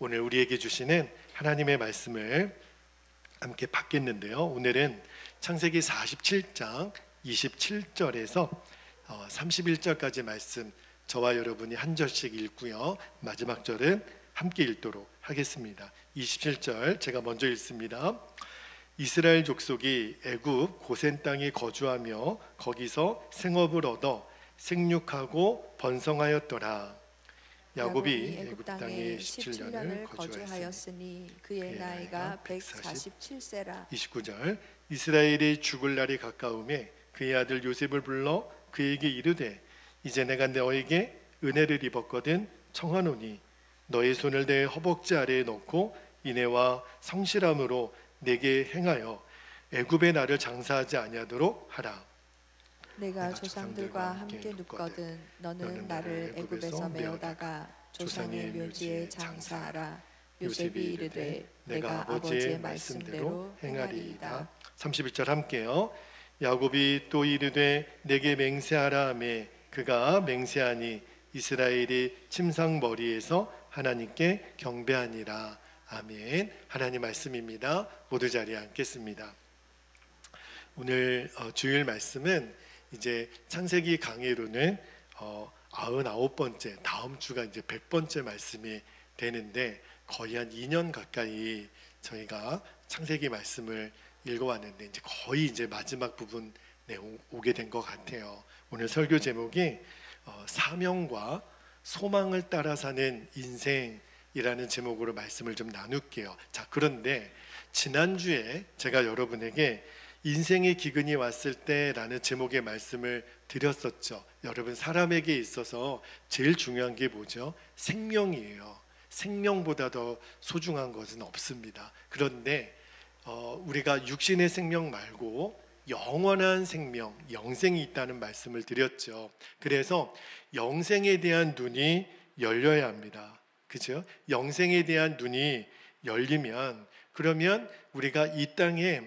오늘 우리에게 주시는 하나님의 말씀을 함께 받겠는데요. 오늘은 창세기 47장 27절에서 31절까지 말씀 저와 여러분이 한 절씩 읽고요. 마지막 절은 함께 읽도록 하겠습니다. 27절 제가 먼저 읽습니다. 이스라엘 족속이 애굽 고센 땅에 거주하며 거기서 생업을 얻어 생육하고 번성하였더라. 야곱이 애굽 땅에 17년을 거주하였으니 그의 나이가 147세라. 29절 이스라엘이 죽을 날이 가까우매 그의 아들 요셉을 불러 그에게 이르되 이제 내가 너에게 은혜를 입었거든 청하노니 너의 손을 내 허벅지 아래에 놓고 인애와 성실함으로 내게 행하여 애굽의 나를 장사하지 아니하도록 하라. 내가 조상들과 함께 눕거든 너는 나를 애굽에서 메어다가 조상의 묘지에 장사하라. 요셉이 이르되 내가 아버지의 말씀대로 행하리이다. 31절 함께요. 야곱이 또 이르되 내게 맹세하라 하매 그가 맹세하니 이스라엘이 침상 머리에서 하나님께 경배하니라. 아멘. 하나님 말씀입니다. 모두 자리에 앉겠습니다. 오늘 주일 말씀은 이제 창세기 강의로는 99번째, 다음 주가 이제 100번째 말씀이 되는데 거의 한 2년 가까이 저희가 창세기 말씀을 읽어왔는데 이제 거의 이제 마지막 부분에 오게 된 것 같아요. 오늘 설교 제목이 사명과 소망을 따라 사는 인생이라는 제목으로 말씀을 좀 나눌게요. 자, 그런데 지난주에 제가 여러분에게 인생의 기근이 왔을 때라는 제목의 말씀을 드렸었죠. 여러분, 사람에게 있어서 제일 중요한 게 뭐죠? 생명이에요. 생명보다 더 소중한 것은 없습니다. 그런데 우리가 육신의 생명 말고 영원한 생명, 영생이 있다는 말씀을 드렸죠. 그래서 영생에 대한 눈이 열려야 합니다. 그죠? 영생에 대한 눈이 열리면 그러면 우리가 이 땅에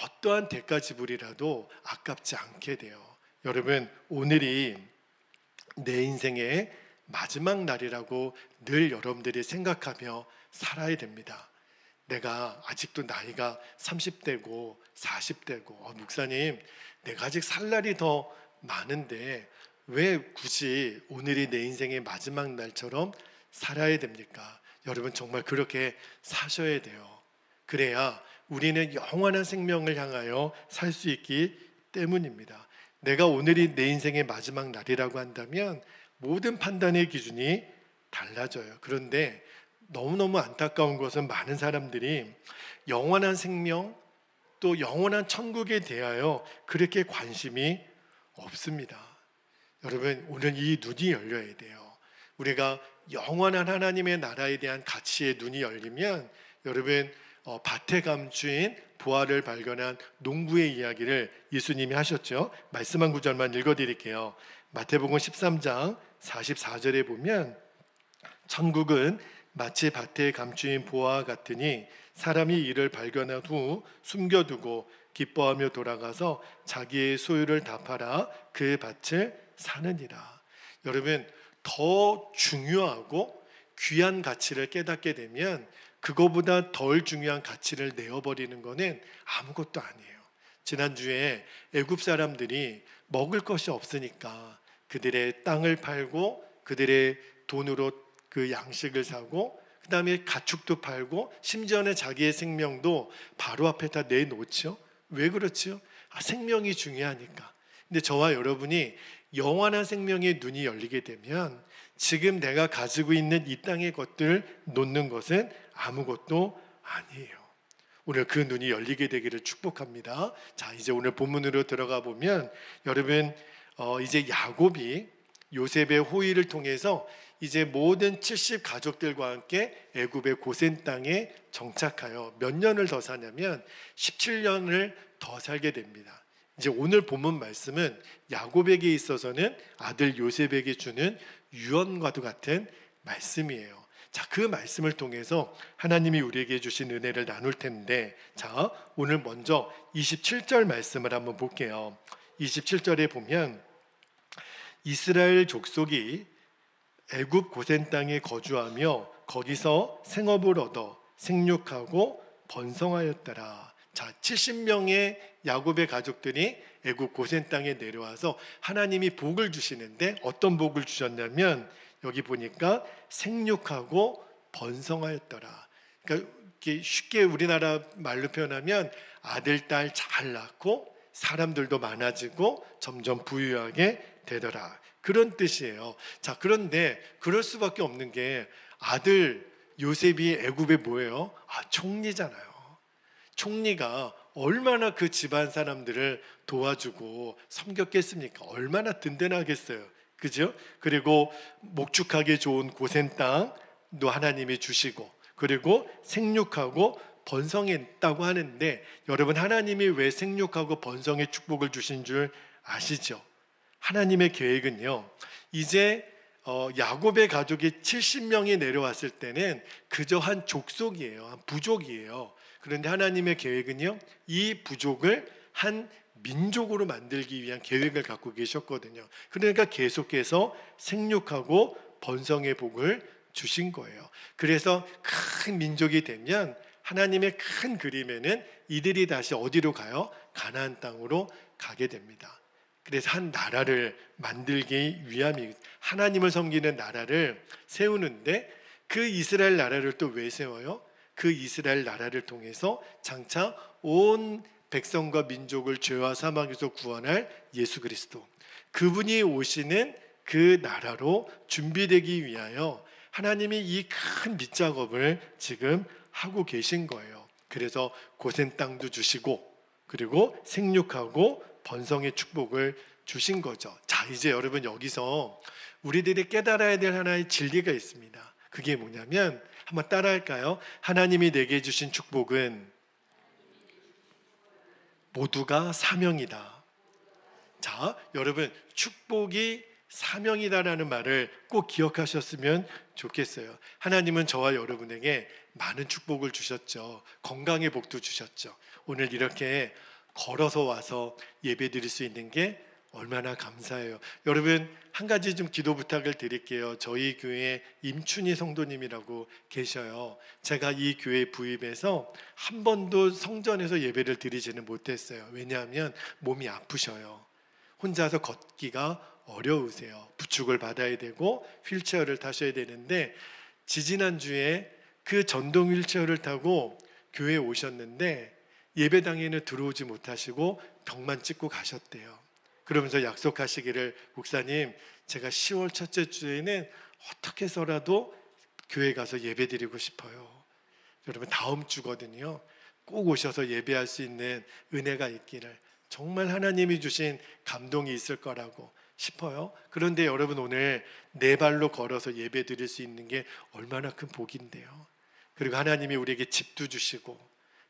어떠한 대가 지불이라도 아깝지 않게 돼요. 여러분, 오늘이 내 인생의 마지막 날이라고 늘 여러분들이 생각하며 살아야 됩니다. 내가 아직도 나이가 30대고 40대고 목사님 내가 아직 살 날이 더 많은데 왜 굳이 오늘이 내 인생의 마지막 날처럼 살아야 됩니까? 여러분, 정말 그렇게 사셔야 돼요. 그래야 우리는 영원한 생명을 향하여 살 수 있기 때문입니다. 내가 오늘이 내 인생의 마지막 날이라고 한다면 모든 판단의 기준이 달라져요. 그런데 너무너무 안타까운 것은 많은 사람들이 영원한 생명 또 영원한 천국에 대하여 그렇게 관심이 없습니다. 여러분, 오늘 이 눈이 열려야 돼요. 우리가 영원한 하나님의 나라에 대한 가치의 눈이 열리면 여러분, 밭에 감추인 보화를 발견한 농부의 이야기를 예수님이 하셨죠. 말씀 한 구절만 읽어드릴게요. 마태복음 13장 44절에 보면 천국은 마치 밭에 감추인 보화와 같으니 사람이 이를 발견한 후 숨겨두고 기뻐하며 돌아가서 자기의 소유를 다 팔아 그 밭을 사느니라. 여러분, 더 중요하고 귀한 가치를 깨닫게 되면 그거보다 덜 중요한 가치를 내어버리는 것은 아무것도 아니에요. 지난주에 애굽 사람들이 먹을 것이 없으니까 그들의 땅을 팔고 그들의 돈으로 그 양식을 사고 그 다음에 가축도 팔고 심지어는 자기의 생명도 바로 앞에 다 내놓죠. 왜 그렇죠? 생명이 중요하니까. 근데 저와 여러분이 영원한 생명의 눈이 열리게 되면 지금 내가 가지고 있는 이 땅의 것들을 놓는 것은 아무것도 아니에요. 오늘 그 눈이 열리게 되기를 축복합니다. 자, 이제 오늘 본문으로 들어가 보면 여러분, 이제 야곱이 요셉의 호의를 통해서 이제 모든 70 가족들과 함께 애굽의 고센 땅에 정착하여 몇 년을 더 사냐면 17년을 더 살게 됩니다. 이제 오늘 본문 말씀은 야곱에게 있어서는 아들 요셉에게 주는 유언과도 같은 말씀이에요. 자, 그 말씀을 통해서 하나님이 우리에게 주신 은혜를 나눌 텐데, 자, 오늘 먼저 27절 말씀을 한번 볼게요. 27절에 보면 이스라엘 족속이 애굽 고센 땅에 거주하며 거기서 생업을 얻어 생육하고 번성하였더라. 자, 70명의 야곱의 가족들이 애굽 고센 땅에 내려와서 하나님이 복을 주시는데 어떤 복을 주셨냐면 여기 보니까 생육하고 번성하였더라. 그러니까 이렇게 쉽게 우리나라 말로 표현하면 아들, 딸 잘 낳고 사람들도 많아지고 점점 부유하게 되더라. 그런 뜻이에요. 자, 그런데 그럴 수밖에 없는 게 아들 요셉이 애굽에 뭐예요? 총리잖아요. 총리가 얼마나 그 집안 사람들을 도와주고 섬겼겠습니까? 얼마나 든든하겠어요. 그죠? 그리고 목축하기 좋은 고센 땅도 하나님이 주시고 그리고 생육하고 번성했다고 하는데 여러분 하나님이 왜 생육하고 번성의 축복을 주신 줄 아시죠? 하나님의 계획은요. 이제 야곱의 가족이 70명이 내려왔을 때는 그저 한 족속이에요. 한 부족이에요. 그런데 하나님의 계획은요. 이 부족을 한 민족으로 만들기 위한 계획을 갖고 계셨거든요. 그러니까 계속해서 생육하고 번성의 복을 주신 거예요. 그래서 큰 민족이 되면 하나님의 큰 그림에는 이들이 다시 어디로 가요? 가나안 땅으로 가게 됩니다. 그래서 한 나라를 만들기 위함이 하나님을 섬기는 나라를 세우는데 그 이스라엘 나라를 또 왜 세워요? 그 이스라엘 나라를 통해서 장차 온 백성과 민족을 죄와 사망에서 구원할 예수 그리스도 그분이 오시는 그 나라로 준비되기 위하여 하나님이 이 큰 밑작업을 지금 하고 계신 거예요. 그래서 고센 땅도 주시고 그리고 생육하고 번성의 축복을 주신 거죠. 자, 이제 여러분 여기서 우리들이 깨달아야 될 하나의 진리가 있습니다. 그게 뭐냐면 한번 따라할까요? 하나님이 내게 주신 축복은 모두가 사명이다. 자, 여러분 축복이 사명이다라는 말을 꼭 기억하셨으면 좋겠어요. 하나님은 저와 여러분에게 많은 축복을 주셨죠. 건강의 복도 주셨죠. 오늘 이렇게 걸어서 와서 예배 드릴 수 있는 게 얼마나 감사해요. 여러분 한 가지 좀 기도 부탁을 드릴게요. 저희 교회에 임춘희 성도님이라고 계셔요. 제가 이 교회에 부임해서 한 번도 성전에서 예배를 드리지는 못했어요. 왜냐하면 몸이 아프셔요. 혼자서 걷기가 어려우세요. 부축을 받아야 되고 휠체어를 타셔야 되는데 지지난주에 그 전동 휠체어를 타고 교회에 오셨는데 예배당에는 들어오지 못하시고 벽만 찍고 가셨대요. 그러면서 약속하시기를 목사님 제가 10월 첫째 주에는 어떻게 해서라도 교회 가서 예배드리고 싶어요. 여러분 다음 주거든요. 꼭 오셔서 예배할 수 있는 은혜가 있기를 정말 하나님이 주신 감동이 있을 거라고 싶어요. 그런데 여러분 오늘 네 발로 걸어서 예배 드릴 수 있는 게 얼마나 큰 복인데요. 그리고 하나님이 우리에게 집도 주시고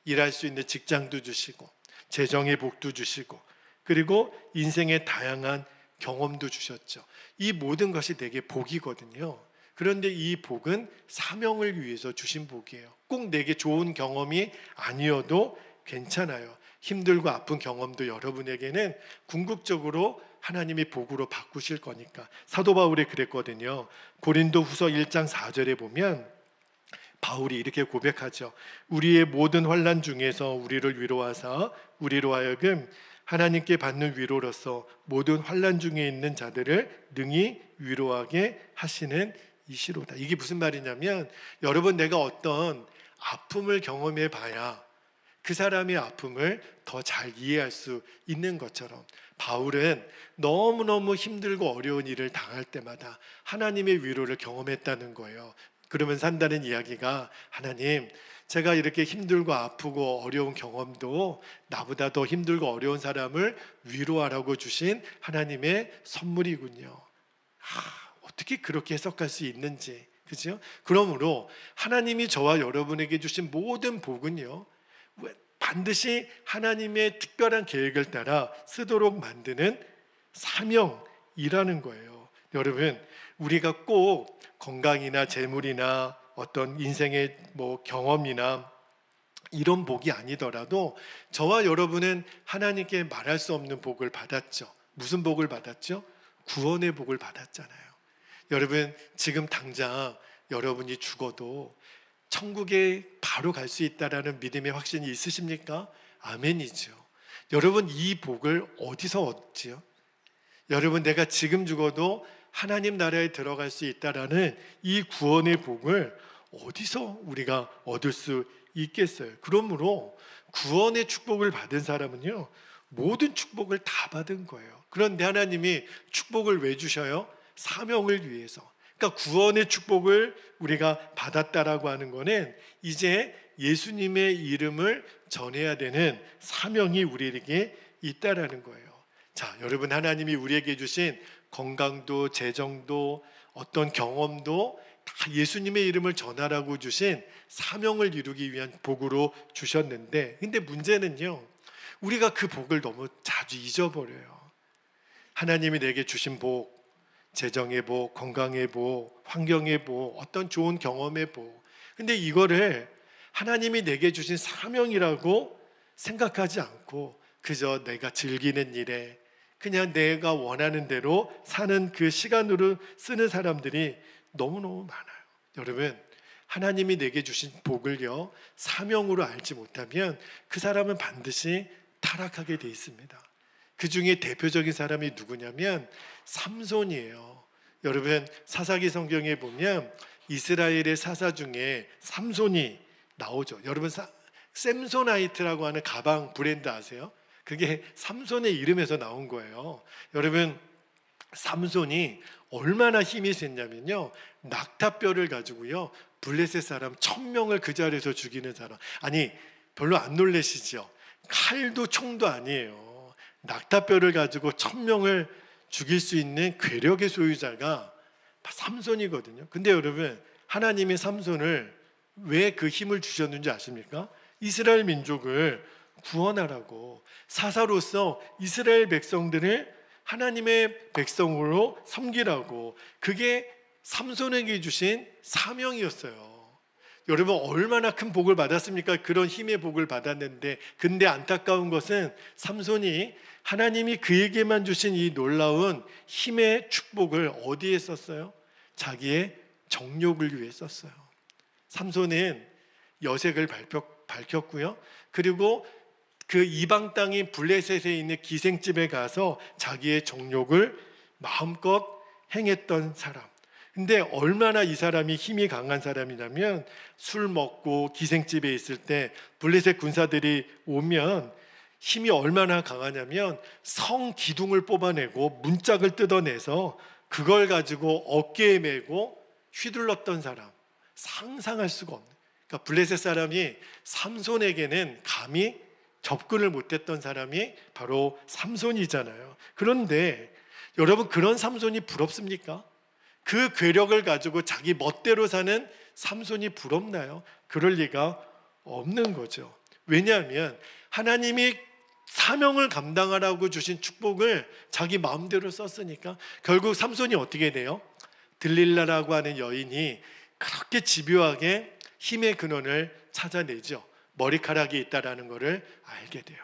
일할 수 있는 직장도 주시고 재정의 복도 주시고 그리고 인생의 다양한 경험도 주셨죠. 이 모든 것이 내게 복이거든요. 그런데 이 복은 사명을 위해서 주신 복이에요. 꼭 내게 좋은 경험이 아니어도 괜찮아요. 힘들고 아픈 경험도 여러분에게는 궁극적으로 하나님이 복으로 바꾸실 거니까. 사도 바울이 그랬거든요. 고린도 후서 1장 4절에 보면 바울이 이렇게 고백하죠. 우리의 모든 환난 중에서 우리를 위로하사 우리로 하여금 하나님께 받는 위로로서 모든 환난 중에 있는 자들을 능히 위로하게 하시는 이시로다. 이게 무슨 말이냐면 여러분 내가 어떤 아픔을 경험해 봐야 그 사람의 아픔을 더 잘 이해할 수 있는 것처럼 바울은 너무너무 힘들고 어려운 일을 당할 때마다 하나님의 위로를 경험했다는 거예요. 그러면서 한다는 이야기가 하나님 제가 이렇게 힘들고 아프고 어려운 경험도 나보다 더 힘들고 어려운 사람을 위로하라고 주신 하나님의 선물이군요. 어떻게 그렇게 해석할 수 있는지 그죠? 그러므로 하나님이 저와 여러분에게 주신 모든 복은요 반드시 하나님의 특별한 계획을 따라 쓰도록 만드는 사명이라는 거예요. 여러분 우리가 꼭 건강이나 재물이나 어떤 인생의 경험이나 이런 복이 아니더라도 저와 여러분은 하나님께 말할 수 없는 복을 받았죠. 무슨 복을 받았죠? 구원의 복을 받았잖아요. 여러분 지금 당장 여러분이 죽어도 천국에 바로 갈 수 있다라는 믿음의 확신이 있으십니까? 아멘이죠. 여러분 이 복을 어디서 얻지요? 여러분 내가 지금 죽어도 하나님 나라에 들어갈 수 있다라는 이 구원의 복을 어디서 우리가 얻을 수 있겠어요? 그러므로 구원의 축복을 받은 사람은요, 모든 축복을 다 받은 거예요. 그런데 하나님이 축복을 왜 주셔요? 사명을 위해서. 그러니까 구원의 축복을 우리가 받았다라고 하는 거는 이제 예수님의 이름을 전해야 되는 사명이 우리에게 있다라는 거예요. 자, 여러분 하나님이 우리에게 주신 건강도 재정도 어떤 경험도 다 예수님의 이름을 전하라고 주신 사명을 이루기 위한 복으로 주셨는데, 근데 문제는요, 우리가 그 복을 너무 자주 잊어버려요. 하나님이 내게 주신 복, 재정의 복, 건강의 복, 환경의 복, 어떤 좋은 경험의 복, 근데 이거를 하나님이 내게 주신 사명이라고 생각하지 않고 그저 내가 즐기는 일에 그냥 내가 원하는 대로 사는 그 시간으로 쓰는 사람들이 너무너무 많아요. 여러분, 하나님이 내게 주신 복을요, 사명으로 알지 못하면 그 사람은 반드시 타락하게 돼 있습니다. 그 중에 대표적인 사람이 누구냐면 삼손이에요. 여러분 사사기 성경에 보면 이스라엘의 사사 중에 삼손이 나오죠. 여러분 샘소나이트라고 하는 가방 브랜드 아세요? 그게 삼손의 이름에서 나온 거예요. 여러분 삼손이 얼마나 힘이 셌냐면요, 낙타뼈를 가지고요 블레셋 사람 1000명을 그 자리에서 죽이는 사람. 아니 별로 안 놀라시죠? 칼도 총도 아니에요. 낙타뼈를 가지고 1000명을 죽일 수 있는 괴력의 소유자가 삼손이거든요. 근데 여러분 하나님이 삼손을 왜 그 힘을 주셨는지 아십니까? 이스라엘 민족을 구원하라고, 사사로서 이스라엘 백성들을 하나님의 백성으로 섬기라고, 그게 삼손에게 주신 사명이었어요. 여러분 얼마나 큰 복을 받았습니까? 그런 힘의 복을 받았는데, 근데 안타까운 것은 삼손이 하나님이 그에게만 주신 이 놀라운 힘의 축복을 어디에 썼어요? 자기의 정욕을 위해 썼어요. 삼손은 여색을 밝혔고요, 그리고 그 이방 땅인 블레셋에 있는 기생집에 가서 자기의 정욕을 마음껏 행했던 사람. 근데 얼마나 이 사람이 힘이 강한 사람이냐면, 술 먹고 기생집에 있을 때 블레셋 군사들이 오면 힘이 얼마나 강하냐면 성 기둥을 뽑아내고 문짝을 뜯어내서 그걸 가지고 어깨에 메고 휘둘렀던 사람. 상상할 수가 없는. 그러니까 블레셋 사람이 삼손에게는 감히 접근을 못했던 사람이 바로 삼손이잖아요. 그런데 여러분 그런 삼손이 부럽습니까? 그 괴력을 가지고 자기 멋대로 사는 삼손이 부럽나요? 그럴 리가 없는 거죠. 왜냐하면 하나님이 사명을 감당하라고 주신 축복을 자기 마음대로 썼으니까. 결국 삼손이 어떻게 돼요? 들릴라라고 하는 여인이 그렇게 집요하게 힘의 근원을 찾아내죠. 머리카락이 있다라는 것을 알게 돼요.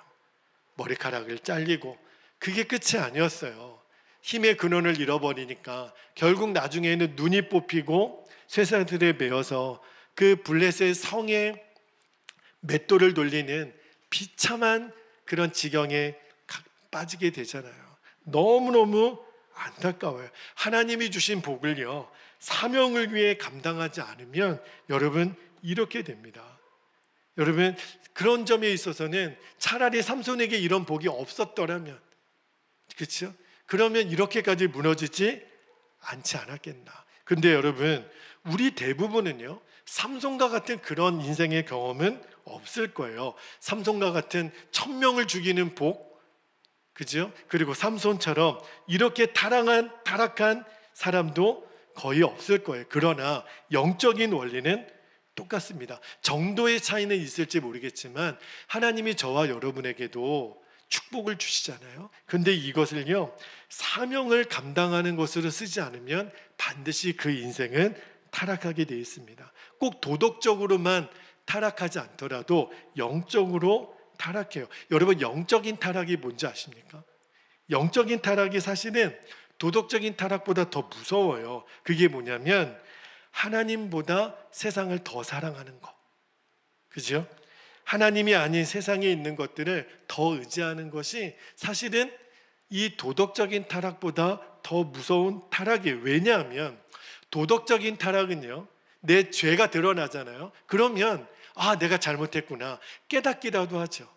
머리카락을 잘리고, 그게 끝이 아니었어요. 힘의 근원을 잃어버리니까 결국 나중에는 눈이 뽑히고 쇠사슬에 매어서 그 블레셋 성에 맷돌을 돌리는 비참한 그런 지경에 빠지게 되잖아요. 너무너무 안타까워요. 하나님이 주신 복을요, 사명을 위해 감당하지 않으면 여러분 이렇게 됩니다. 여러분 그런 점에 있어서는 차라리 삼손에게 이런 복이 없었더라면, 그렇죠? 그러면 이렇게까지 무너지지 않지 않았겠나. 근데 여러분 우리 대부분은요 삼손과 같은 그런 인생의 경험은 없을 거예요. 삼손과 같은 1000명을 죽이는 복, 그죠? 그리고 삼손처럼 이렇게 타락한 사람도 거의 없을 거예요. 그러나 영적인 원리는 똑같습니다. 정도의 차이는 있을지 모르겠지만 하나님이 저와 여러분에게도 축복을 주시잖아요. 근데 이것을요 사명을 감당하는 것으로 쓰지 않으면 반드시 그 인생은 타락하게 되어 있습니다. 꼭 도덕적으로만 타락하지 않더라도 영적으로 타락해요. 여러분 영적인 타락이 뭔지 아십니까? 영적인 타락이 사실은 도덕적인 타락보다 더 무서워요. 그게 뭐냐면 하나님보다 세상을 더 사랑하는 거. 그죠? 하나님이 아닌 세상에 있는 것들을 더 의지하는 것이 사실은 이 도덕적인 타락보다 더 무서운 타락이에요. 왜냐하면 도덕적인 타락은요, 내 죄가 드러나잖아요. 그러면 내가 잘못했구나 깨닫기라도 하죠.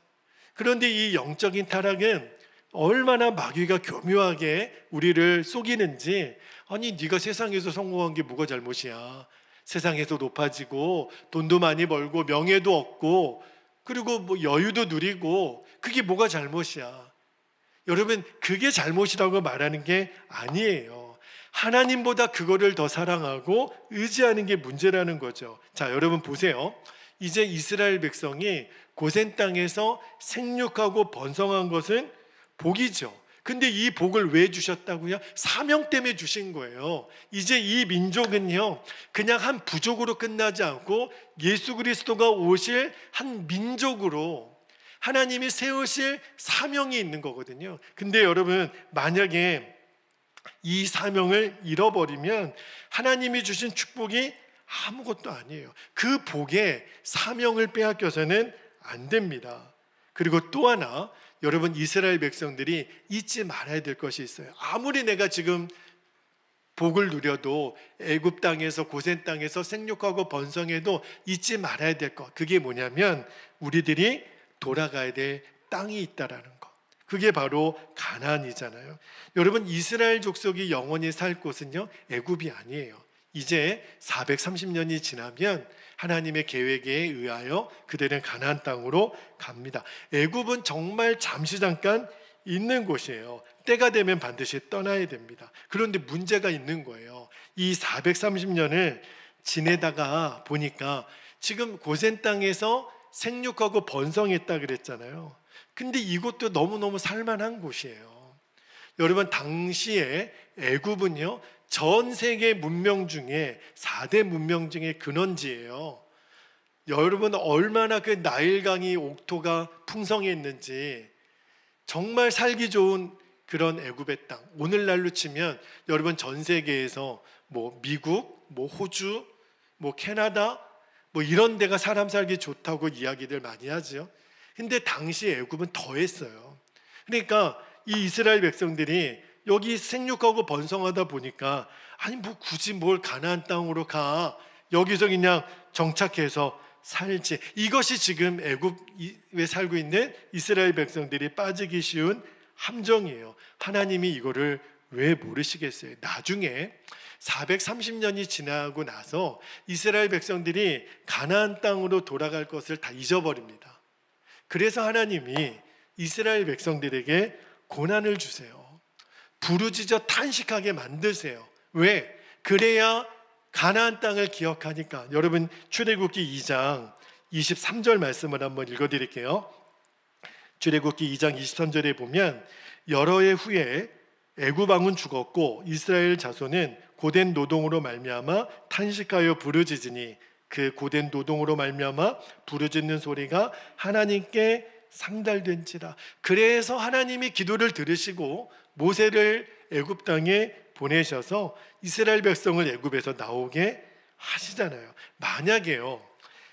그런데 이 영적인 타락은 얼마나 마귀가 교묘하게 우리를 속이는지, 아니 네가 세상에서 성공한 게 뭐가 잘못이야. 세상에서 높아지고 돈도 많이 벌고 명예도 얻고 그리고 뭐 여유도 누리고 그게 뭐가 잘못이야. 여러분, 그게 잘못이라고 말하는 게 아니에요. 하나님보다 그거를 더 사랑하고 의지하는 게 문제라는 거죠. 자, 여러분 보세요. 이제 이스라엘 백성이 고센 땅에서 생육하고 번성한 것은 복이죠. 근데 이 복을 왜 주셨다고요? 사명 때문에 주신 거예요. 이제 이 민족은요, 그냥 한 부족으로 끝나지 않고 예수 그리스도가 오실 한 민족으로 하나님이 세우실 사명이 있는 거거든요. 근데 여러분, 만약에 이 사명을 잃어버리면 하나님이 주신 축복이 아무것도 아니에요. 그 복에 사명을 빼앗겨서는 안 됩니다. 그리고 또 하나, 여러분, 이스라엘 백성들이 잊지 말아야 될 것이 있어요. 아무리 내가 지금 복을 누려도 애굽 땅에서 고센 땅에서 생육하고 번성해도 잊지 말아야 될 것, 그게 뭐냐면 우리들이 돌아가야 될 땅이 있다라는 것. 그게 바로 가나안이잖아요. 여러분, 이스라엘 족속이 영원히 살 곳은요, 애굽이 아니에요. 이제 430년이 지나면 하나님의 계획에 의하여 그들은 가나안 땅으로 갑니다. 애굽은 정말 잠시 잠깐 있는 곳이에요. 때가 되면 반드시 떠나야 됩니다. 그런데 문제가 있는 거예요. 이 430년을 지내다가 보니까 지금 고센 땅에서 생육하고 번성했다 그랬잖아요. 근데 이곳도 너무너무 살만한 곳이에요. 여러분, 당시에 애굽은요, 전 세계 문명 중에 4대 문명 중에 근원지예요. 여러분, 얼마나 그 나일강이 옥토가 풍성했는지, 정말 살기 좋은 그런 애굽의 땅. 오늘날로 치면 여러분, 전 세계에서 뭐 미국, 뭐 호주, 뭐 캐나다, 뭐 이런 데가 사람 살기 좋다고 이야기들 많이 하죠. 근데 당시 애굽은 더했어요. 그러니까 이 이스라엘 백성들이 여기 생육하고 번성하다 보니까 아니 뭐 굳이 뭘 가나안 땅으로 가, 여기서 그냥 정착해서 살지. 이것이 지금 애굽에 살고 있는 이스라엘 백성들이 빠지기 쉬운 함정이에요. 하나님이 이거를 왜 모르시겠어요? 나중에 430년이 지나고 나서 이스라엘 백성들이 가나안 땅으로 돌아갈 것을 다 잊어버립니다. 그래서 하나님이 이스라엘 백성들에게 고난을 주세요. 부르짖어 탄식하게 만드세요. 왜? 그래야 가나안 땅을 기억하니까. 여러분, 출애굽기 2장 23절 말씀을 한번 읽어드릴게요. 출애굽기 2장 23절에 보면 여러 해 후에 애굽 왕은 죽었고 이스라엘 자손은 고된 노동으로 말미암아 탄식하여 부르짖으니 그 고된 노동으로 말미암아 부르짖는 소리가 하나님께 상달된지라. 그래서 하나님이 기도를 들으시고 모세를 애굽 땅에 보내셔서 이스라엘 백성을 애굽에서 나오게 하시잖아요. 만약에요,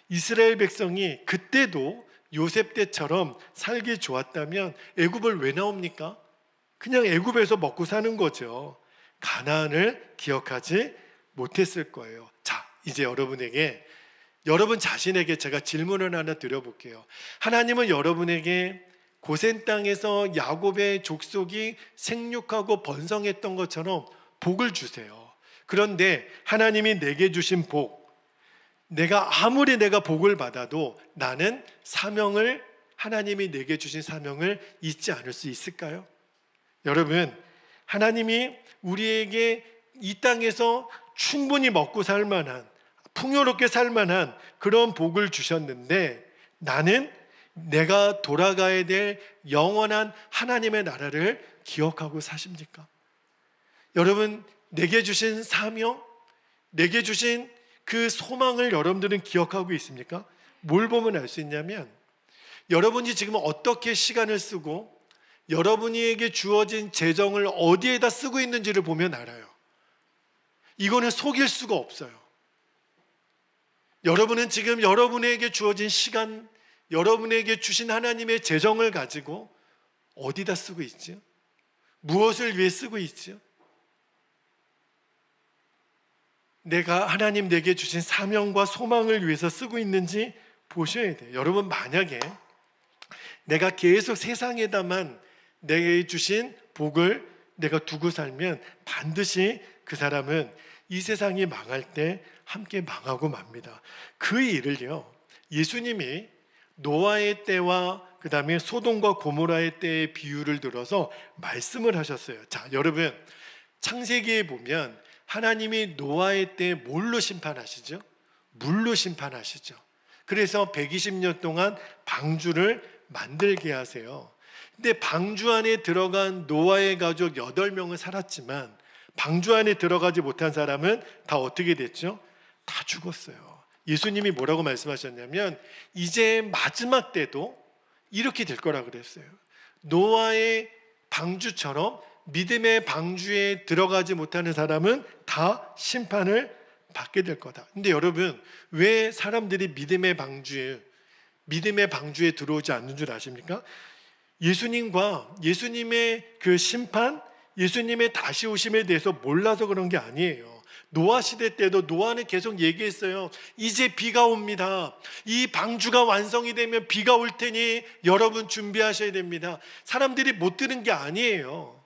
이스라엘 백성이 그때도 요셉 때처럼 살기 좋았다면 애굽을 왜 나옵니까? 그냥 애굽에서 먹고 사는 거죠. 가나안을 기억하지 못했을 거예요. 자, 이제 여러분 자신에게 제가 질문을 하나 드려볼게요. 하나님은 여러분에게 고센 땅에서 야곱의 족속이 생육하고 번성했던 것처럼 복을 주세요. 그런데 하나님이 내게 주신 복, 아무리 내가 복을 받아도 나는 하나님이 내게 주신 사명을 잊지 않을 수 있을까요? 여러분, 하나님이 우리에게 이 땅에서 충분히 먹고 살 만한, 풍요롭게 살 만한 그런 복을 주셨는데 나는 내가 돌아가야 될 영원한 하나님의 나라를 기억하고 사십니까? 여러분, 내게 주신 사명, 내게 주신 그 소망을 여러분들은 기억하고 있습니까? 뭘 보면 알 수 있냐면 여러분이 지금 어떻게 시간을 쓰고 여러분에게 주어진 재정을 어디에다 쓰고 있는지를 보면 알아요. 이거는 속일 수가 없어요. 여러분은 지금 여러분에게 주어진 시간, 여러분에게 주신 하나님의 재정을 가지고 어디다 쓰고 있죠? 무엇을 위해 쓰고 있죠? 내가 하나님 내게 주신 사명과 소망을 위해서 쓰고 있는지 보셔야 돼요. 여러분, 만약에 내가 계속 세상에다만 내게 주신 복을 내가 두고 살면 반드시 그 사람은 이 세상이 망할 때 함께 망하고 맙니다. 그 일을요, 예수님이 노아의 때와 그 다음에 소돔과 고모라의 때의 비유를 들어서 말씀을 하셨어요. 자, 여러분, 창세기에 보면 하나님이 노아의 때 뭘로 심판하시죠? 물로 심판하시죠. 그래서 120년 동안 방주를 만들게 하세요. 근데 방주 안에 들어간 노아의 가족 8명은 살았지만 방주 안에 들어가지 못한 사람은 다 어떻게 됐죠? 다 죽었어요. 예수님이 뭐라고 말씀하셨냐면 이제 마지막 때도 이렇게 될 거라 그랬어요. 노아의 방주처럼 믿음의 방주에 들어가지 못하는 사람은 다 심판을 받게 될 거다. 근데 여러분, 왜 사람들이 믿음의 방주에 들어오지 않는 줄 아십니까? 예수님과 예수님의 그 심판, 예수님의 다시 오심에 대해서 몰라서 그런 게 아니에요. 노아 시대 때도 노아는 계속 얘기했어요. 이제 비가 옵니다. 이 방주가 완성이 되면 비가 올 테니 여러분 준비하셔야 됩니다. 사람들이 못 들은 게 아니에요.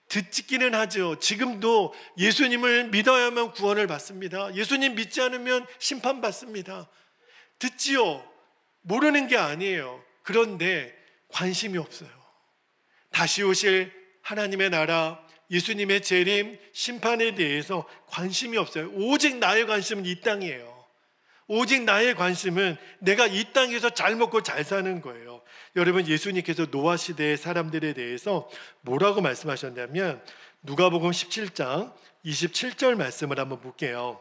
듣기는 하죠. 지금도 예수님을 믿어야만 구원을 받습니다. 예수님 믿지 않으면 심판받습니다. 듣지요. 모르는 게 아니에요. 그런데 관심이 없어요. 다시 오실 하나님의 나라, 예수님의 재림, 심판에 대해서 관심이 없어요. 오직 나의 관심은 이 땅이에요. 오직 나의 관심은 내가 이 땅에서 잘 먹고 잘 사는 거예요. 여러분, 예수님께서 노아 시대의 사람들에 대해서 뭐라고 말씀하셨냐면 누가복음 17장 27절 말씀을 한번 볼게요.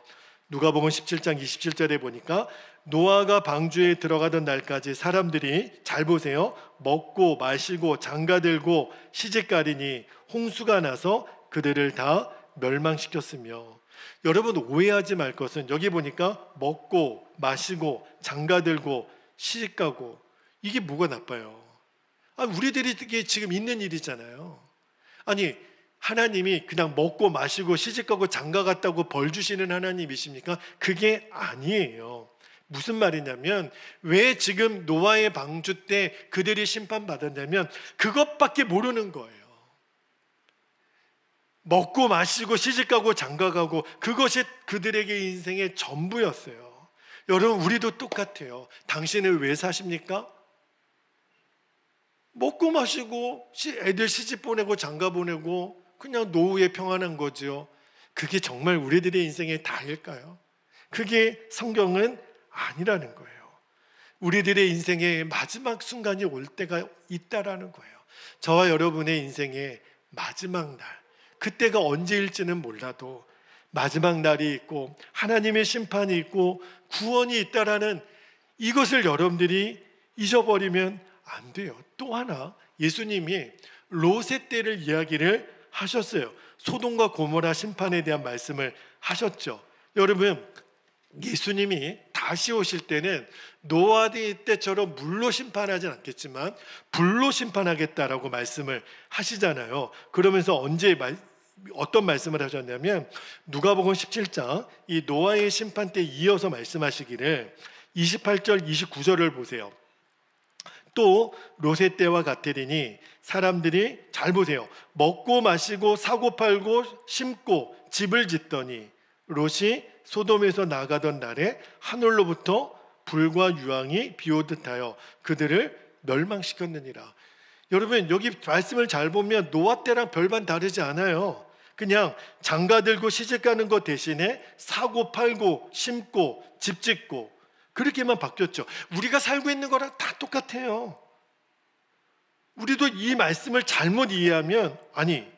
누가복음 17장 27절에 보니까 노아가 방주에 들어가던 날까지 사람들이, 잘 보세요, 먹고 마시고 장가들고 시집가리니 홍수가 나서 그들을 다 멸망시켰으며. 여러분, 오해하지 말 것은 여기 보니까 먹고 마시고 장가들고 시집가고, 이게 뭐가 나빠요? 우리들이 지금 있는 일이잖아요. 아니, 하나님이 그냥 먹고 마시고 시집가고 장가갔다고 벌 주시는 하나님이십니까? 그게 아니에요. 무슨 말이냐면, 왜 지금 노아의 방주 때 그들이 심판받았냐면 그것밖에 모르는 거예요. 먹고 마시고 시집가고 장가가고, 그것이 그들에게 인생의 전부였어요. 여러분, 우리도 똑같아요. 당신은 왜 사십니까? 먹고 마시고 애들 시집 보내고 장가 보내고 그냥 노후에 평안한 거죠. 그게 정말 우리들의 인생의 다일까요? 그게 성경은 아니라는 거예요. 우리들의 인생의 마지막 순간이 올 때가 있다라는 거예요. 저와 여러분의 인생의 마지막 날, 그때가 언제일지는 몰라도 마지막 날이 있고 하나님의 심판이 있고 구원이 있다라는 이것을 여러분들이 잊어버리면 안 돼요. 또 하나, 예수님이 롯의 때를 이야기를 하셨어요. 소돔과 고모라 심판에 대한 말씀을 하셨죠. 여러분, 예수님이 다시 오실 때는 노아의 때처럼 물로 심판하진 않겠지만 불로 심판하겠다라고 말씀을 하시잖아요. 그러면서 어떤 말씀을 하셨냐면 누가복음 17장 이 노아의 심판 때 이어서 말씀하시기를 28절 29절을 보세요. 또 롯의 때와 같으리니 사람들이, 잘 보세요, 먹고 마시고 사고 팔고 심고 집을 짓더니 롯이 소돔에서 나가던 날에 하늘로부터 불과 유황이 비오듯 하여 그들을 멸망시켰느니라. 여러분, 여기 말씀을 잘 보면 노아 때랑 별반 다르지 않아요. 그냥 장가들고 시집가는 것 대신에 사고 팔고 심고 집 짓고 그렇게만 바뀌었죠. 우리가 살고 있는 거랑 다 똑같아요. 우리도 이 말씀을 잘못 이해하면, 아니,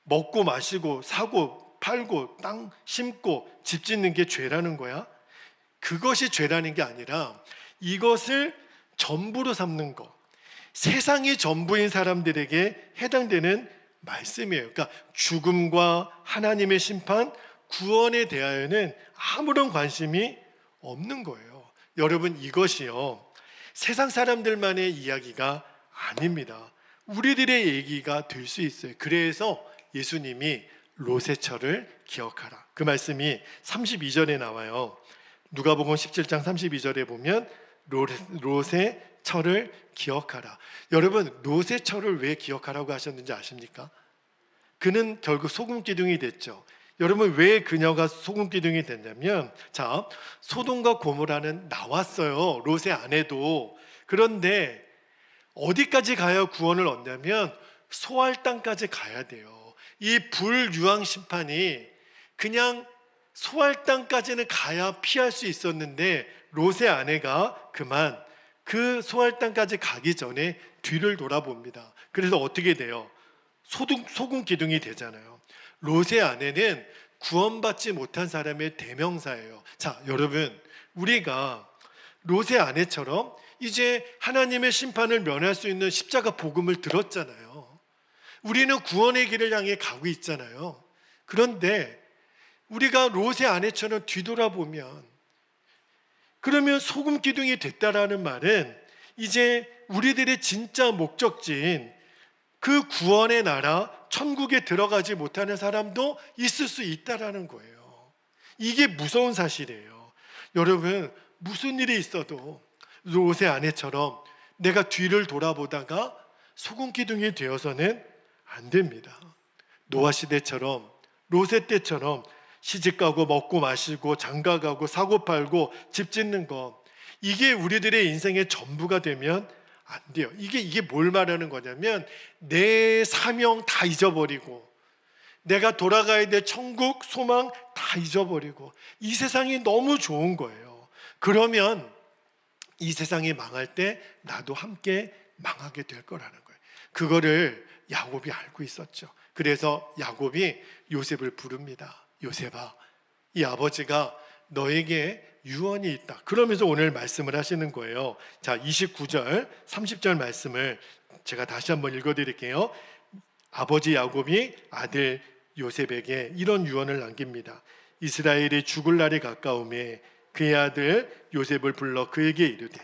먹고 마시고 사고 팔고 땅 심고 집 짓는 게 죄라는 거야? 그것이 죄라는 게 아니라 이것을 전부로 삼는 것, 세상이 전부인 사람들에게 해당되는 말씀이에요. 그러니까 죽음과 하나님의 심판, 구원에 대하여는 아무런 관심이 없는 거예요. 여러분, 이것이요, 세상 사람들만의 이야기가 아닙니다. 우리들의 얘기가 될 수 있어요. 그래서 예수님이 롯의 철을 기억하라, 그 말씀이 32절에 나와요. 누가복음 17장 32절에 보면 롯의 철을 기억하라. 여러분, 롯의 철을 왜 기억하라고 하셨는지 아십니까? 그는 결국 소금 기둥이 됐죠. 여러분, 왜 그녀가 소금 기둥이 됐냐면, 자, 소돔과 고모라는 나왔어요, 롯의 아내도. 그런데 어디까지 가야 구원을 얻냐면 소할 땅까지 가야 돼요. 이 불유황 심판이 그냥 소할 땅까지는 가야 피할 수 있었는데, 롯의 아내가 그만 그 소할 땅까지 가기 전에 뒤를 돌아봅니다. 그래서 어떻게 돼요? 소금 기둥이 되잖아요. 롯의 아내는 구원받지 못한 사람의 대명사예요. 자, 여러분, 우리가 롯의 아내처럼 이제 하나님의 심판을 면할 수 있는 십자가 복음을 들었잖아요. 우리는 구원의 길을 향해 가고 있잖아요. 그런데 우리가 롯의 아내처럼 뒤돌아보면, 그러면 소금 기둥이 됐다라는 말은 이제 우리들의 진짜 목적지인 그 구원의 나라 천국에 들어가지 못하는 사람도 있을 수 있다라는 거예요. 이게 무서운 사실이에요. 여러분, 무슨 일이 있어도 롯의 아내처럼 내가 뒤를 돌아보다가 소금 기둥이 되어서는 안 됩니다. 노아 시대처럼, 롯의 때처럼 시집가고 먹고 마시고 장가가고 사고 팔고 집 짓는 거, 이게 우리들의 인생의 전부가 되면 안 돼요. 이게 뭘 말하는 거냐면, 내 사명 다 잊어버리고, 내가 돌아가야 될 천국 소망 다 잊어버리고, 이 세상이 너무 좋은 거예요. 그러면 이 세상이 망할 때 나도 함께 망하게 될 거라는 거예요. 그거를 야곱이 알고 있었죠. 그래서 야곱이 요셉을 부릅니다. 요셉아, 이 아버지가 너에게 유언이 있다. 그러면서 오늘 말씀을 하시는 거예요. 자, 29절 30절 말씀을 제가 다시 한번 읽어드릴게요. 아버지 야곱이 아들 요셉에게 이런 유언을 남깁니다. 이스라엘이 죽을 날이 가까우매 그의 아들 요셉을 불러 그에게 이르되,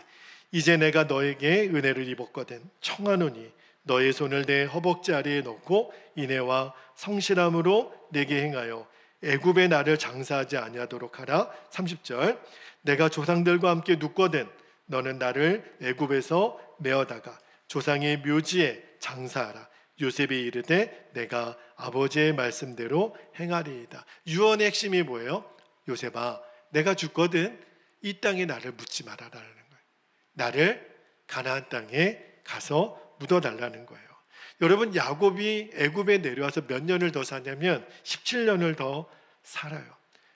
이제 내가 너에게 은혜를 입었거든 청하노니 너의 손을 내 허벅지 아래에 넣고 인애와 성실함으로 내게 행하여 애굽의 나를 장사하지 아니하도록 하라. 30절, 내가 조상들과 함께 눕거든 너는 나를 애굽에서 메어다가 조상의 묘지에 장사하라. 요셉이 이르되 내가 아버지의 말씀대로 행하리이다. 유언의 핵심이 뭐예요? 요셉아, 내가 죽거든 이 땅에 나를 묻지 말아라는 거예요. 나를 가나안 땅에 가서 묻어달라는 거예요. 여러분, 야곱이 애굽에 내려와서 몇 년을 더 사냐면 17년을 더 살아요.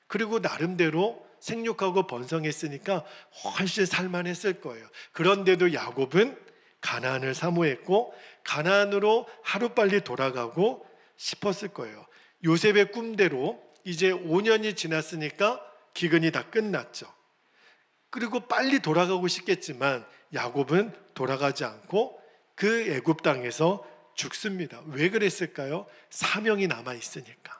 그리고 나름대로 생육하고 번성했으니까 훨씬 살만했을 거예요. 그런데도 야곱은 가나안을 사모했고 가나안으로 하루빨리 돌아가고 싶었을 거예요. 요셉의 꿈대로 이제 5년이 지났으니까 기근이 다 끝났죠. 그리고 빨리 돌아가고 싶겠지만 야곱은 돌아가지 않고 그 애굽 땅에서 죽습니다. 왜 그랬을까요? 사명이 남아 있으니까.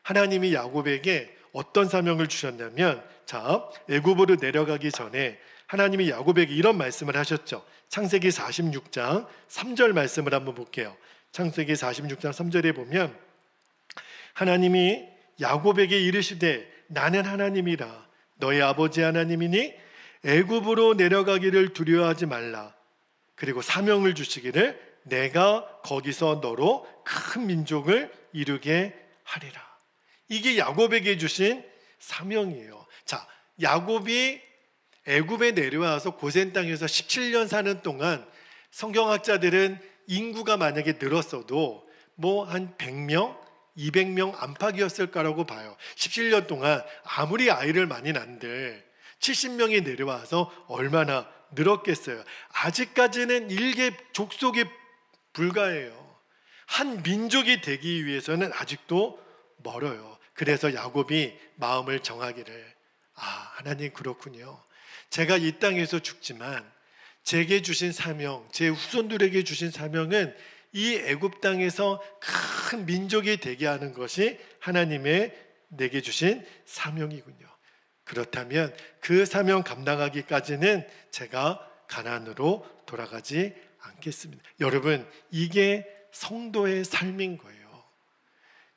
하나님이 야곱에게 어떤 사명을 주셨냐면, 자, 애굽으로 내려가기 전에 하나님이 야곱에게 이런 말씀을 하셨죠. 창세기 46장 3절 말씀을 한번 볼게요. 창세기 46장 3절에 보면 하나님이 야곱에게 이르시되 나는 하나님이라 너의 아버지 하나님이니 애굽으로 내려가기를 두려워하지 말라. 그리고 사명을 주시기를 내가 거기서 너로 큰 민족을 이루게 하리라. 이게 야곱에게 주신 사명이에요. 자, 야곱이 애굽에 내려와서 고센 땅에서 17년 사는 동안 성경학자들은 인구가 만약에 늘었어도 뭐 한 100명, 200명 안팎이었을 거라고 봐요. 17년 동안 아무리 아이를 많이 낳는들 70명이 내려와서 얼마나 늘었겠어요. 아직까지는 일개 족속에 불과해요. 한 민족이 되기 위해서는 아직도 멀어요. 그래서 야곱이 마음을 정하기를, 하나님 그렇군요. 제가 이 땅에서 죽지만 제게 주신 사명, 제 후손들에게 주신 사명은 이 애굽 땅에서 큰 민족이 되게 하는 것이 하나님의 내게 주신 사명이군요. 그렇다면 그 사명 감당하기까지는 제가 가나안으로 돌아가지 않겠습니다. 여러분, 이게 성도의 삶인 거예요.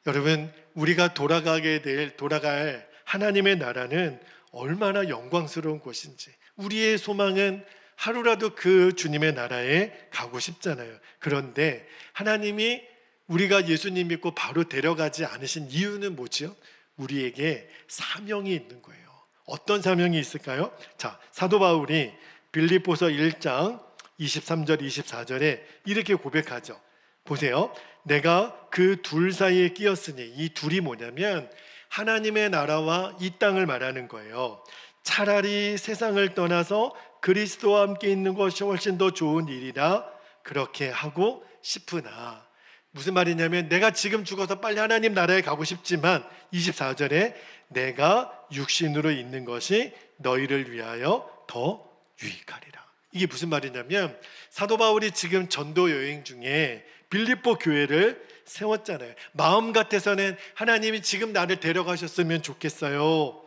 여러분, 우리가 돌아갈 하나님의 나라는 얼마나 영광스러운 곳인지, 우리의 소망은 하루라도 그 주님의 나라에 가고 싶잖아요. 그런데 하나님이 우리가 예수님 믿고 바로 데려가지 않으신 이유는 뭐죠? 우리에게 사명이 있는 거예요. 어떤 사명이 있을까요? 자, 사도 바울이 빌립보서 1장 23절 24절에 이렇게 고백하죠. 보세요. 내가 그 둘 사이에 끼었으니, 이 둘이 뭐냐면 하나님의 나라와 이 땅을 말하는 거예요. 차라리 세상을 떠나서 그리스도와 함께 있는 것이 훨씬 더 좋은 일이라 그렇게 하고 싶으나, 무슨 말이냐면 내가 지금 죽어서 빨리 하나님 나라에 가고 싶지만 24절에 내가 육신으로 있는 것이 너희를 위하여 더 유익하리라. 이게 무슨 말이냐면 사도 바울이 지금 전도 여행 중에 빌립보 교회를 세웠잖아요. 마음 같아서는 하나님이 지금 나를 데려가셨으면 좋겠어요.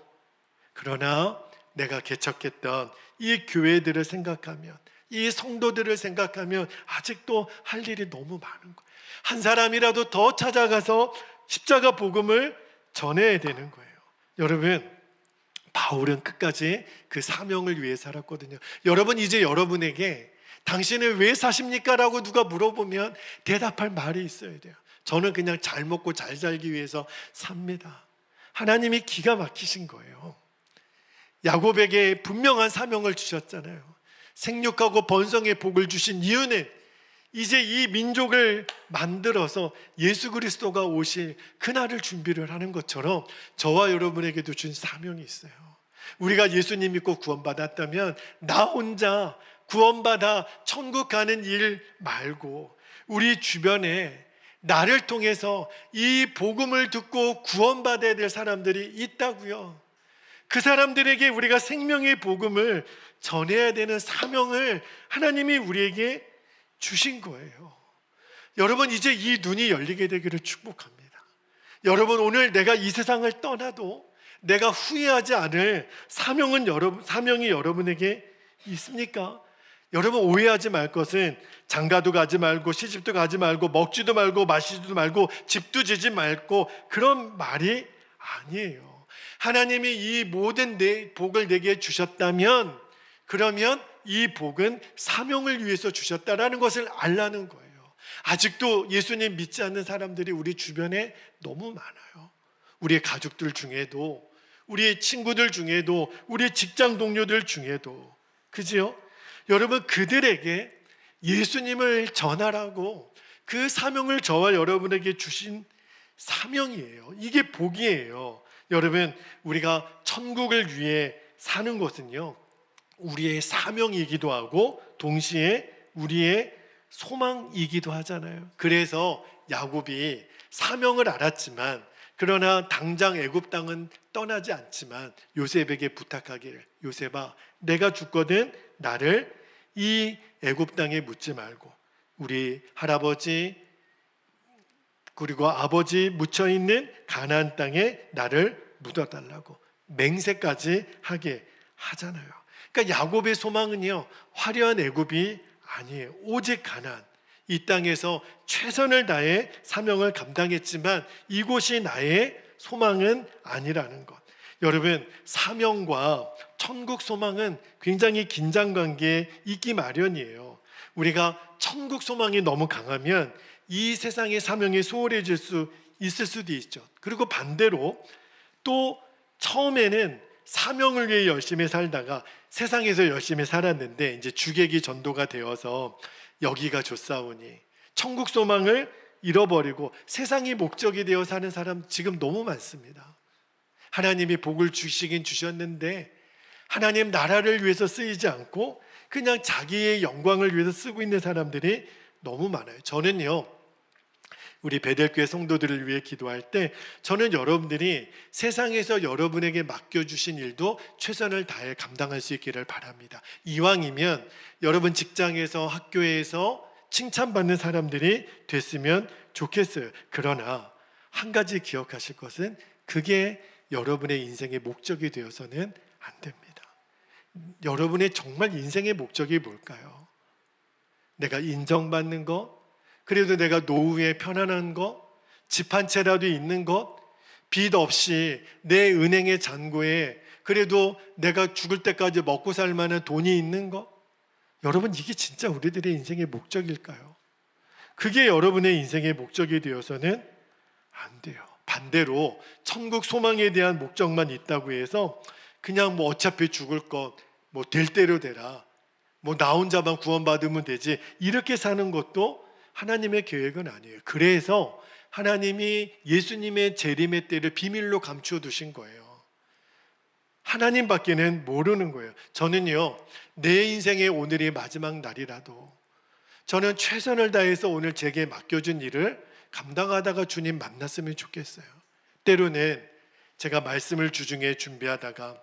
그러나 내가 개척했던 이 교회들을 생각하면, 이 성도들을 생각하면 아직도 할 일이 너무 많은 거예요. 한 사람이라도 더 찾아가서 십자가 복음을 전해야 되는 거예요. 여러분, 바울은 끝까지 그 사명을 위해 살았거든요. 여러분, 이제 여러분에게 당신은 왜 사십니까? 라고 누가 물어보면 대답할 말이 있어야 돼요. 저는 그냥 잘 먹고 잘 살기 위해서 삽니다. 하나님이 기가 막히신 거예요. 야곱에게 분명한 사명을 주셨잖아요. 생육하고 번성의 복을 주신 이유는 이제 이 민족을 만들어서 예수 그리스도가 오실 그날을 준비를 하는 것처럼 저와 여러분에게도 준 사명이 있어요. 우리가 예수님 믿고 구원받았다면 나 혼자 구원받아 천국 가는 일 말고 우리 주변에 나를 통해서 이 복음을 듣고 구원받아야 될 사람들이 있다고요. 그 사람들에게 우리가 생명의 복음을 전해야 되는 사명을 하나님이 우리에게 주신 거예요. 여러분, 이제 이 눈이 열리게 되기를 축복합니다. 여러분, 오늘 내가 이 세상을 떠나도 내가 후회하지 않을 사명이 여러분에게 있습니까? 여러분, 오해하지 말 것은 장가도 가지 말고 시집도 가지 말고 먹지도 말고 마시지도 말고 집도 지지 말고 그런 말이 아니에요. 하나님이 이 모든 복을 내게 주셨다면 그러면 이 복은 사명을 위해서 주셨다라는 것을 알라는 거예요. 아직도 예수님 믿지 않는 사람들이 우리 주변에 너무 많아요. 우리의 가족들 중에도, 우리의 친구들 중에도, 우리의 직장 동료들 중에도, 그지요? 여러분, 그들에게 예수님을 전하라고 그 사명을 저와 여러분에게 주신 사명이에요. 이게 복이에요. 여러분, 우리가 천국을 위해 사는 것은요, 우리의 사명이기도 하고 동시에 우리의 소망이기도 하잖아요. 그래서 야곱이 사명을 알았지만, 그러나 당장 애굽 땅은 떠나지 않지만 요셉에게 부탁하기를, 요셉아, 내가 죽거든 나를 이 애굽 땅에 묻지 말고 우리 할아버지 그리고 아버지 묻혀 있는 가나안 땅에 나를 묻어달라고 맹세까지 하게 하잖아요. 그러니까 야곱의 소망은요, 화려한 애굽이 아니에요. 오직 가나안, 이 땅에서 최선을 다해 사명을 감당했지만 이곳이 나의 소망은 아니라는 것. 여러분, 사명과 천국 소망은 굉장히 긴장관계에 있기 마련이에요. 우리가 천국 소망이 너무 강하면 이 세상의 사명이 소홀해질 수 있을 수도 있죠. 그리고 반대로 또 처음에는 사명을 위해 열심히 살다가 세상에서 열심히 살았는데 이제 주객이 전도가 되어서 여기가 좋사오니 천국 소망을 잃어버리고 세상이 목적이 되어 사는 사람 지금 너무 많습니다. 하나님이 복을 주시긴 주셨는데 하나님 나라를 위해서 쓰이지 않고 그냥 자기의 영광을 위해서 쓰고 있는 사람들이 너무 많아요. 저는요, 우리 베델교회 성도들을 위해 기도할 때 저는 여러분들이 세상에서 여러분에게 맡겨주신 일도 최선을 다해 감당할 수 있기를 바랍니다. 이왕이면 여러분 직장에서, 학교에서 칭찬받는 사람들이 됐으면 좋겠어요. 그러나 한 가지 기억하실 것은 그게 여러분의 인생의 목적이 되어서는 안 됩니다. 여러분의 정말 인생의 목적이 뭘까요? 내가 인정받는 것, 그래도 내가 노후에 편안한 것, 집 한 채라도 있는 것, 빚 없이 내 은행의 잔고에 그래도 내가 죽을 때까지 먹고 살 만한 돈이 있는 것, 여러분 이게 진짜 우리들의 인생의 목적일까요? 그게 여러분의 인생의 목적이 되어서는 안 돼요. 반대로 천국 소망에 대한 목적만 있다고 해서 그냥 뭐 어차피 죽을 것 뭐 될 대로 되라, 뭐 나 혼자만 구원받으면 되지, 이렇게 사는 것도 하나님의 계획은 아니에요. 그래서 하나님이 예수님의 재림의 때를 비밀로 감추어 두신 거예요. 하나님밖에는 모르는 거예요. 저는요, 내 인생의 오늘이 마지막 날이라도 저는 최선을 다해서 오늘 제게 맡겨준 일을 감당하다가 주님 만났으면 좋겠어요. 때로는 제가 말씀을 주중에 준비하다가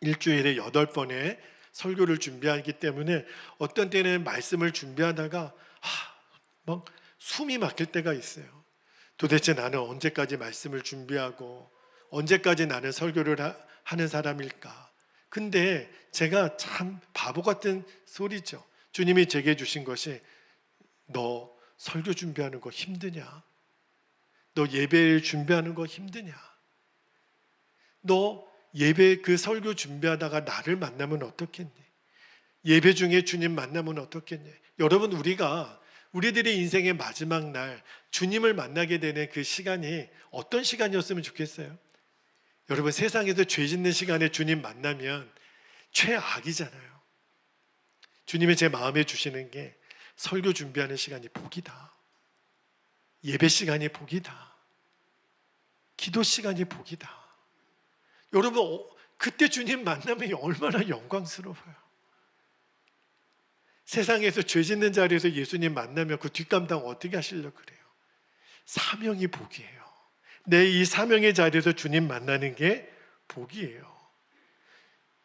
일주일에 8번의 설교를 준비하기 때문에 어떤 때는 말씀을 준비하다가 막 숨이 막힐 때가 있어요. 도대체 나는 언제까지 말씀을 준비하고 언제까지 나는 설교를 하는 사람일까? 근데 제가 참 바보 같은 소리죠. 주님이 제게 주신 것이, 너 설교 준비하는 거 힘드냐? 너 예배를 준비하는 거 힘드냐? 너 예배 그 설교 준비하다가 나를 만나면 어떻겠니? 예배 중에 주님 만나면 어떻겠니? 여러분, 우리들의 인생의 마지막 날 주님을 만나게 되는 그 시간이 어떤 시간이었으면 좋겠어요? 여러분, 세상에서 죄 짓는 시간에 주님 만나면 최악이잖아요. 주님이 제 마음에 주시는 게 설교 준비하는 시간이 복이다, 예배 시간이 복이다, 기도 시간이 복이다. 여러분, 그때 주님 만나면 얼마나 영광스러워요. 세상에서 죄 짓는 자리에서 예수님 만나면 그 뒷감당 어떻게 하시려고 그래요? 사명이 복이에요. 내 이 사명의 자리에서 주님 만나는 게 복이에요.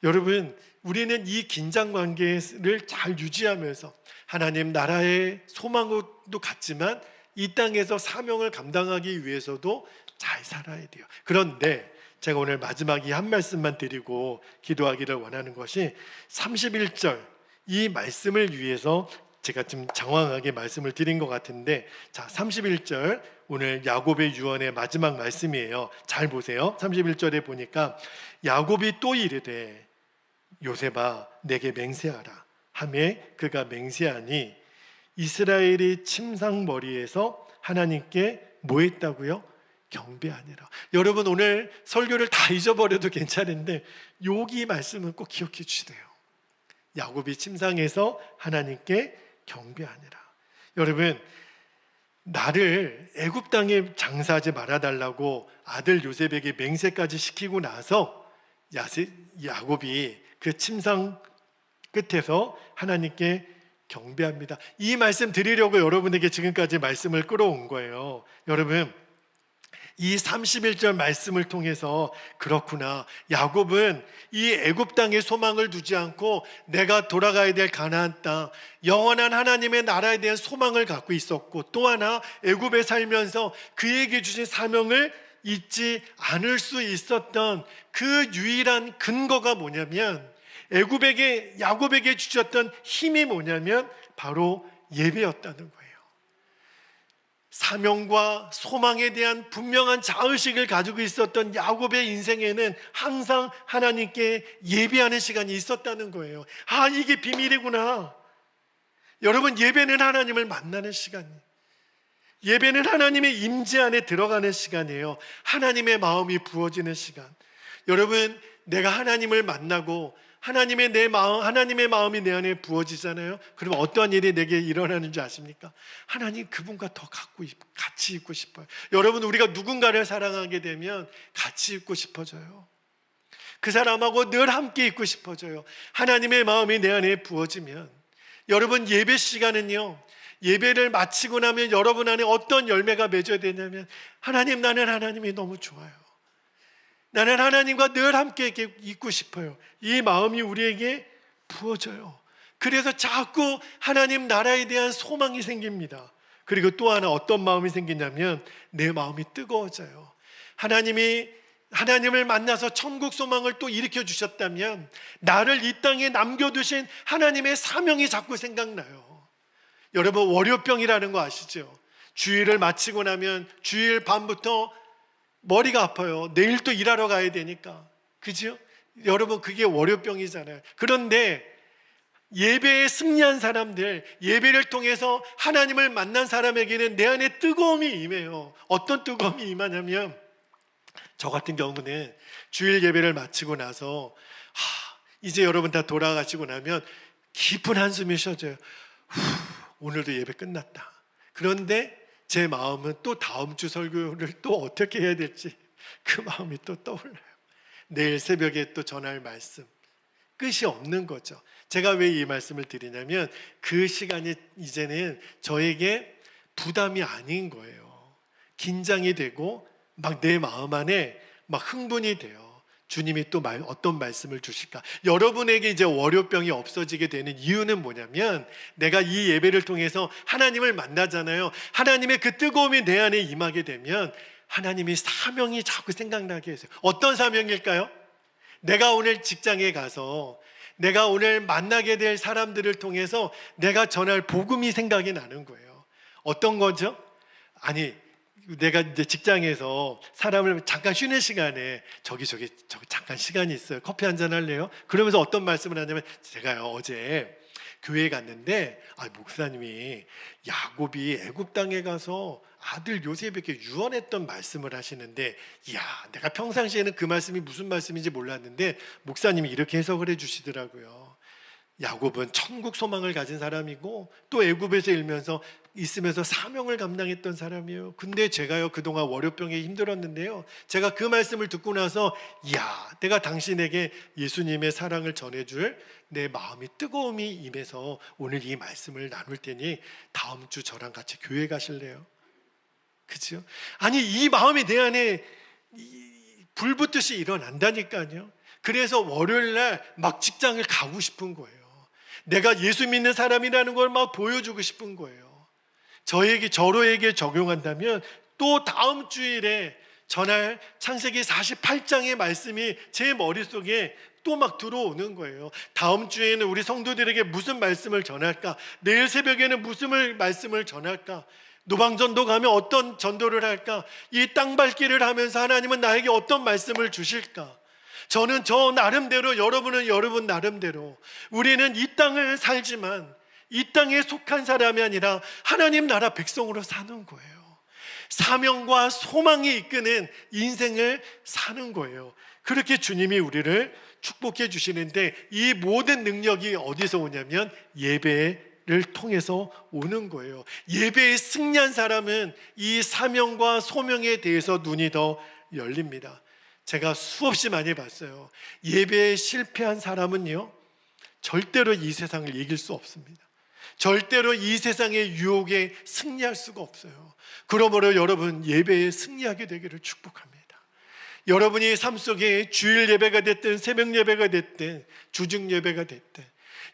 여러분, 우리는 이 긴장 관계를 잘 유지하면서 하나님 나라의 소망도 갖지만 이 땅에서 사명을 감당하기 위해서도 잘 살아야 돼요. 그런데 제가 오늘 마지막 이 한 말씀만 드리고 기도하기를 원하는 것이 31절, 이 말씀을 위해서 제가 좀 장황하게 말씀을 드린 것 같은데, 자, 31절 오늘 야곱의 유언의 마지막 말씀이에요. 잘 보세요. 31절에 보니까 야곱이 또 이르되 요셉아 내게 맹세하라 하매 그가 맹세하니 이스라엘이 침상머리에서 하나님께 뭐 했다고요? 경배하니라. 여러분, 오늘 설교를 다 잊어버려도 괜찮은데 여기 말씀은 꼭 기억해 주시대요. 야곱이 침상에서 하나님께 경배하니라. 여러분, 나를 애굽 땅에 장사하지 말아달라고 아들 요셉에게 맹세까지 시키고 나서 야곱이 그 침상 끝에서 하나님께 경배합니다. 이 말씀 드리려고 여러분에게 지금까지 말씀을 끌어온 거예요. 여러분, 이 31절 말씀을 통해서 그렇구나, 야곱은 이 애굽 땅에 소망을 두지 않고 내가 돌아가야 될 가나안 땅, 영원한 하나님의 나라에 대한 소망을 갖고 있었고, 또 하나 애굽에 살면서 그에게 주신 사명을 잊지 않을 수 있었던 그 유일한 근거가 뭐냐면, 야곱에게 주셨던 힘이 뭐냐면 바로 예배였다는 거예요. 사명과 소망에 대한 분명한 자의식을 가지고 있었던 야곱의 인생에는 항상 하나님께 예배하는 시간이 있었다는 거예요. 이게 비밀이구나. 여러분, 예배는 하나님을 만나는 시간이에요. 예배는 하나님의 임재 안에 들어가는 시간이에요. 하나님의 마음이 부어지는 시간. 여러분, 내가 하나님을 만나고 하나님의 마음이 내 안에 부어지잖아요. 그럼 어떠한 일이 내게 일어나는지 아십니까? 하나님 그분과 더 같이 있고 싶어요. 여러분, 우리가 누군가를 사랑하게 되면 같이 있고 싶어져요. 그 사람하고 늘 함께 있고 싶어져요. 하나님의 마음이 내 안에 부어지면, 여러분, 예배 시간은요, 예배를 마치고 나면 여러분 안에 어떤 열매가 맺어야 되냐면, 하나님, 나는 하나님이 너무 좋아요. 나는 하나님과 늘 함께 있고 싶어요. 이 마음이 우리에게 부어져요. 그래서 자꾸 하나님 나라에 대한 소망이 생깁니다. 그리고 또 하나 어떤 마음이 생기냐면 내 마음이 뜨거워져요. 하나님을 만나서 천국 소망을 또 일으켜 주셨다면 나를 이 땅에 남겨두신 하나님의 사명이 자꾸 생각나요. 여러분, 월요병이라는 거 아시죠? 주일을 마치고 나면 주일 밤부터 머리가 아파요. 내일 또 일하러 가야 되니까. 그죠? 여러분, 그게 월요병이잖아요. 그런데 예배에 승리한 사람들, 예배를 통해서 하나님을 만난 사람에게는 내 안에 뜨거움이 임해요. 어떤 뜨거움이 임하냐면, 저 같은 경우는 주일 예배를 마치고 나서 이제 여러분 다 돌아가시고 나면 깊은 한숨이 쉬어져요. 오늘도 예배 끝났다. 그런데 제 마음은 또 다음 주 설교를 또 어떻게 해야 될지 그 마음이 또 떠올라요. 내일 새벽에 또 전할 말씀, 끝이 없는 거죠. 제가 왜 이 말씀을 드리냐면 그 시간이 이제는 저에게 부담이 아닌 거예요. 긴장이 되고 막 내 마음 안에 막 흥분이 돼요. 주님이 또 어떤 말씀을 주실까? 여러분에게 이제 월요병이 없어지게 되는 이유는 뭐냐면 내가 이 예배를 통해서 하나님을 만나잖아요. 하나님의 그 뜨거움이 내 안에 임하게 되면 하나님이 사명이 자꾸 생각나게 해서요. 어떤 사명일까요? 내가 오늘 직장에 가서 내가 오늘 만나게 될 사람들을 통해서 내가 전할 복음이 생각이 나는 거예요. 어떤 거죠? 아니, 내가 이제 직장에서 사람을 잠깐 쉬는 시간에 저기 잠깐 시간이 있어요. 커피 한잔 할래요? 그러면서 어떤 말씀을 하냐면 제가요 어제 교회에 갔는데 목사님이 야곱이 애굽 땅에 가서 아들 요셉에게 유언했던 말씀을 하시는데 내가 평상시에는 그 말씀이 무슨 말씀인지 몰랐는데 목사님이 이렇게 해석을 해주시더라고요. 야곱은 천국 소망을 가진 사람이고 또 애굽에서 있으면서 사명을 감당했던 사람이에요. 근데 제가요 그동안 월요병에 힘들었는데요, 제가 그 말씀을 듣고 나서 내가 당신에게 예수님의 사랑을 전해줄 내 마음이 뜨거움이 임해서 오늘 이 말씀을 나눌 테니 다음 주 저랑 같이 교회 가실래요? 그죠? 아니, 이 마음이 내 안에 불붙듯이 일어난다니까요. 그래서 월요일날 막 직장을 가고 싶은 거예요. 내가 예수 믿는 사람이라는 걸 막 보여주고 싶은 거예요. 저로에게 적용한다면 또 다음 주일에 전할 창세기 48장의 말씀이 제 머릿속에 또 막 들어오는 거예요. 다음 주에는 우리 성도들에게 무슨 말씀을 전할까? 내일 새벽에는 무슨 말씀을 전할까? 노방전도 가면 어떤 전도를 할까? 이 땅 밟기를 하면서 하나님은 나에게 어떤 말씀을 주실까? 저는 저 나름대로, 여러분은 여러분 나름대로, 우리는 이 땅을 살지만 이 땅에 속한 사람이 아니라 하나님 나라 백성으로 사는 거예요. 사명과 소망이 이끄는 인생을 사는 거예요. 그렇게 주님이 우리를 축복해 주시는데 이 모든 능력이 어디서 오냐면 예배를 통해서 오는 거예요. 예배에 승리한 사람은 이 사명과 소명에 대해서 눈이 더 열립니다. 제가 수없이 많이 봤어요. 예배에 실패한 사람은요 절대로 이 세상을 이길 수 없습니다. 절대로 이 세상의 유혹에 승리할 수가 없어요. 그러므로 여러분 예배에 승리하게 되기를 축복합니다. 여러분이 삶 속에 주일 예배가 됐든 새벽 예배가 됐든 주중 예배가 됐든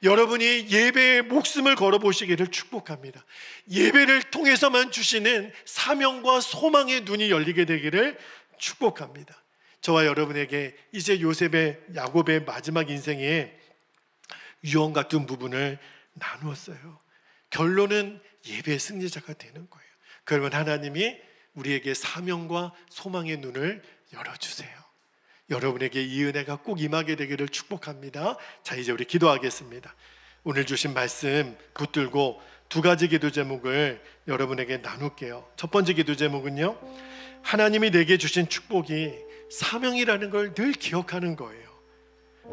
여러분이 예배에 목숨을 걸어보시기를 축복합니다. 예배를 통해서만 주시는 사명과 소망의 눈이 열리게 되기를 축복합니다. 저와 여러분에게 이제 야곱의 마지막 인생의 유언 같은 부분을 나누었어요. 결론은 예배의 승리자가 되는 거예요. 그러면 하나님이 우리에게 사명과 소망의 눈을 열어주세요. 여러분에게 이 은혜가 꼭 임하게 되기를 축복합니다. 자, 이제 우리 기도하겠습니다. 오늘 주신 말씀 붙들고 두 가지 기도 제목을 여러분에게 나눌게요. 첫 번째 기도 제목은요, 하나님이 내게 주신 축복이 사명이라는 걸 늘 기억하는 거예요.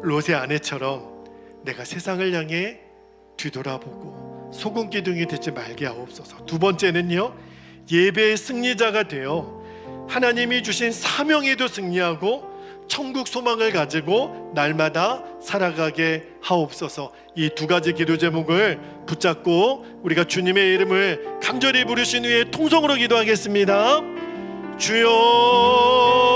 롯의 아내처럼 내가 세상을 향해 뒤돌아보고 소금 기둥이 되지 말게 하옵소서. 두 번째는요, 예배의 승리자가 되어 하나님이 주신 사명에도 승리하고 천국 소망을 가지고 날마다 살아가게 하옵소서. 이 두 가지 기도 제목을 붙잡고 우리가 주님의 이름을 간절히 부르신 후에 통성으로 기도하겠습니다. 주여